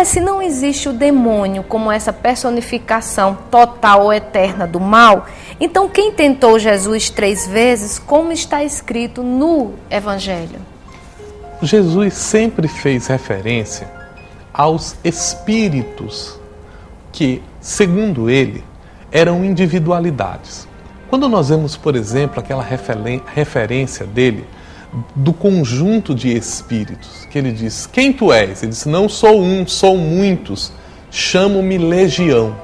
Se não existe o demônio como essa personificação total ou eterna do mal, então quem tentou Jesus 3 vezes, como está escrito no Evangelho? Jesus sempre fez referência aos espíritos que, segundo ele, eram individualidades. Quando nós vemos, por exemplo, aquela referência dele do conjunto de espíritos, que ele diz, quem tu és? Ele diz, não sou um, sou muitos, chamo-me legião.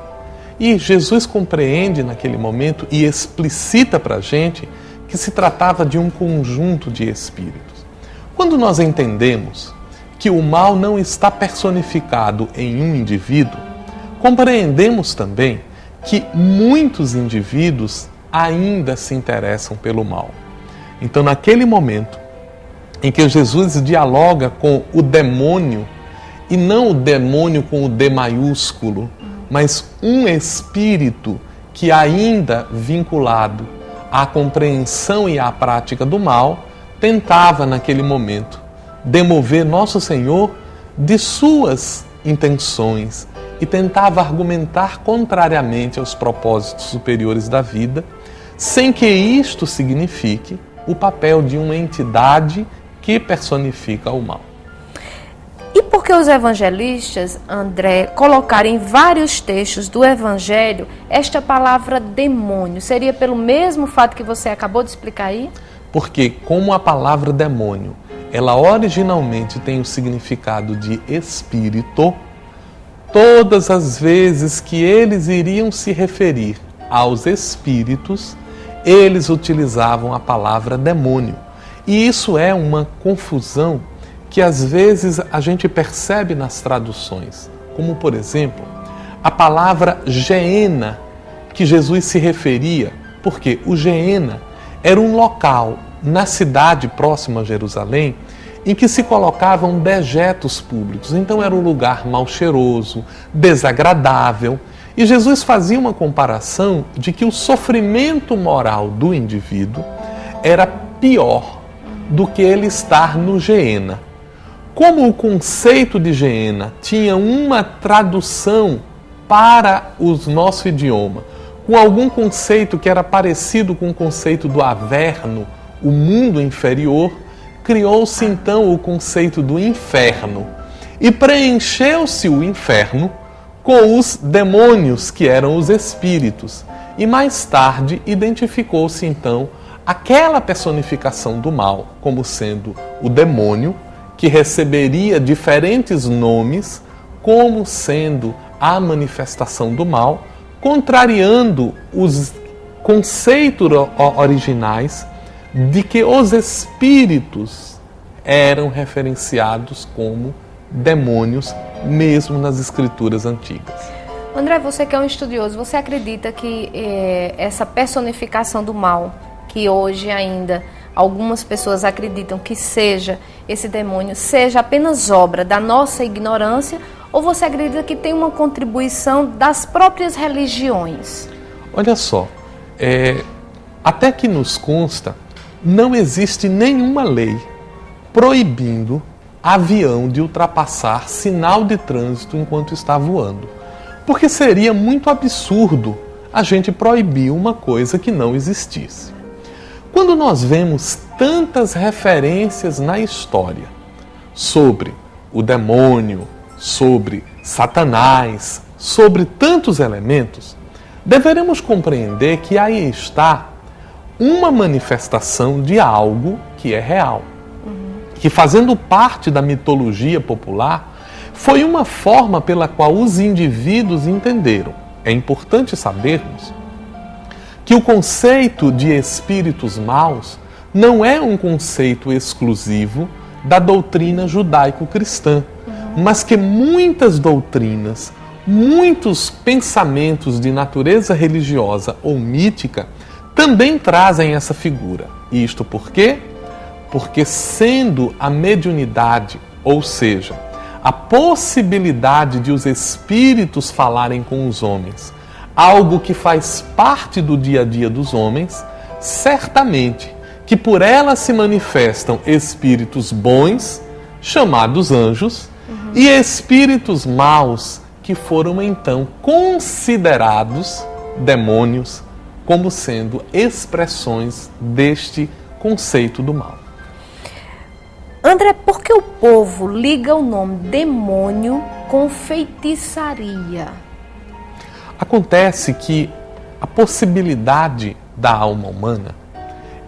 E Jesus compreende naquele momento e explicita para a gente que se tratava de um conjunto de espíritos. Quando nós entendemos que o mal não está personificado em um indivíduo, compreendemos também que muitos indivíduos ainda se interessam pelo mal. Então, naquele momento em que Jesus dialoga com o demônio, e não o demônio com o D maiúsculo, mas um espírito que ainda vinculado à compreensão e à prática do mal, tentava naquele momento demover Nosso Senhor de suas intenções e tentava argumentar contrariamente aos propósitos superiores da vida, sem que isto signifique o papel de uma entidade que personifica o mal. E por que os evangelistas, André, colocaram em vários textos do Evangelho esta palavra demônio? Seria pelo mesmo fato que você acabou de explicar aí? Porque como a palavra demônio, ela originalmente tem o significado de espírito, todas as vezes que eles iriam se referir aos espíritos, eles utilizavam a palavra demônio. E isso é uma confusão que às vezes a gente percebe nas traduções. Como, por exemplo, a palavra Geena, que Jesus se referia, porque o Geena era um local na cidade próxima a Jerusalém em que se colocavam dejetos públicos. Então era um lugar mal cheiroso, desagradável. E Jesus fazia uma comparação de que o sofrimento moral do indivíduo era pior do que ele estar no Geena. Como o conceito de Geena tinha uma tradução para o nosso idioma, com algum conceito que era parecido com o conceito do Averno, o mundo inferior, criou-se então o conceito do inferno. E preencheu-se o inferno com os demônios, que eram os espíritos. E mais tarde identificou-se então aquela personificação do mal como sendo o demônio, que receberia diferentes nomes como sendo a manifestação do mal, contrariando os conceitos originais de que os espíritos eram referenciados como demônios, mesmo nas escrituras antigas. André, você que é um estudioso, você acredita que essa personificação do mal, que hoje ainda algumas pessoas acreditam que seja esse demônio, seja apenas obra da nossa ignorância, ou você acredita que tem uma contribuição das próprias religiões? Olha só, até que nos consta, não existe nenhuma lei proibindo avião de ultrapassar sinal de trânsito enquanto está voando. Porque seria muito absurdo a gente proibir uma coisa que não existisse. Quando nós vemos tantas referências na história sobre o demônio, sobre Satanás, sobre tantos elementos, deveremos compreender que aí está uma manifestação de algo que é real. Que, fazendo parte da mitologia popular, foi uma forma pela qual os indivíduos entenderam. É importante sabermos que o conceito de espíritos maus não é um conceito exclusivo da doutrina judaico-cristã, mas que muitas doutrinas, muitos pensamentos de natureza religiosa ou mítica também trazem essa figura. E isto por quê? Porque sendo a mediunidade, ou seja, a possibilidade de os espíritos falarem com os homens, algo que faz parte do dia a dia dos homens, certamente que por ela se manifestam espíritos bons, chamados anjos, e espíritos maus que foram então considerados demônios como sendo expressões deste conceito do mal. André, por que o povo liga o nome demônio com feitiçaria? Acontece que a possibilidade da alma humana,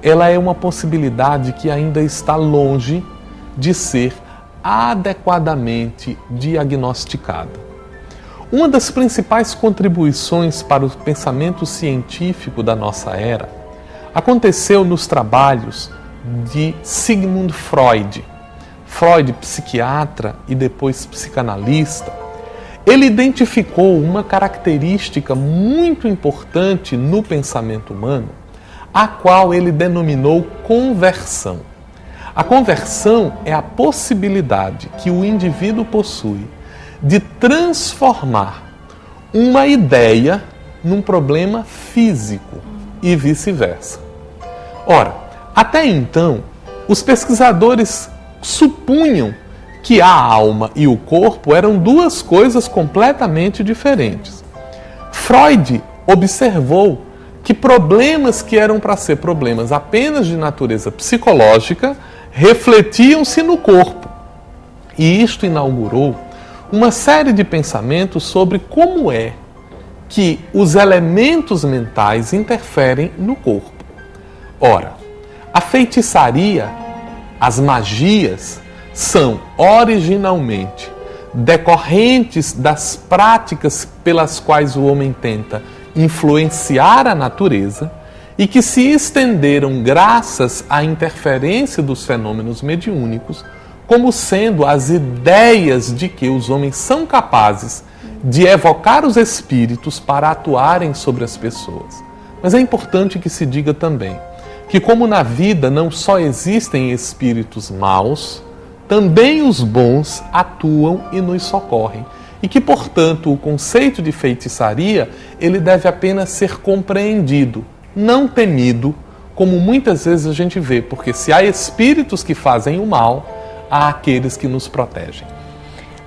ela é uma possibilidade que ainda está longe de ser adequadamente diagnosticada. Uma das principais contribuições para o pensamento científico da nossa era aconteceu nos trabalhos de Sigmund Freud. Freud, psiquiatra e depois psicanalista, ele identificou uma característica muito importante no pensamento humano, a qual ele denominou conversão. A conversão é a possibilidade que o indivíduo possui de transformar uma ideia num problema físico e vice-versa. Ora, até então, os pesquisadores supunham que a alma e o corpo eram duas coisas completamente diferentes. Freud observou que problemas que eram para ser problemas apenas de natureza psicológica refletiam-se no corpo. E isto inaugurou uma série de pensamentos sobre como é que os elementos mentais interferem no corpo. Ora, a feitiçaria, as magias, são originalmente decorrentes das práticas pelas quais o homem tenta influenciar a natureza e que se estenderam graças à interferência dos fenômenos mediúnicos, como sendo as ideias de que os homens são capazes de evocar os espíritos para atuarem sobre as pessoas. Mas é importante que se diga também que, como na vida não só existem espíritos maus, também os bons atuam e nos socorrem. E que, portanto, o conceito de feitiçaria, ele deve apenas ser compreendido, não temido, como muitas vezes a gente vê, porque se há espíritos que fazem o mal, há aqueles que nos protegem.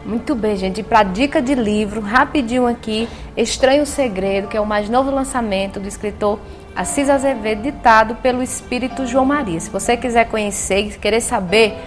Muito bem, gente. E para dica de livro, rapidinho aqui, Estranho Segredo, que é o mais novo lançamento do escritor Assis Azevedo, ditado pelo espírito João Maria. Se você quiser conhecer e querer saber,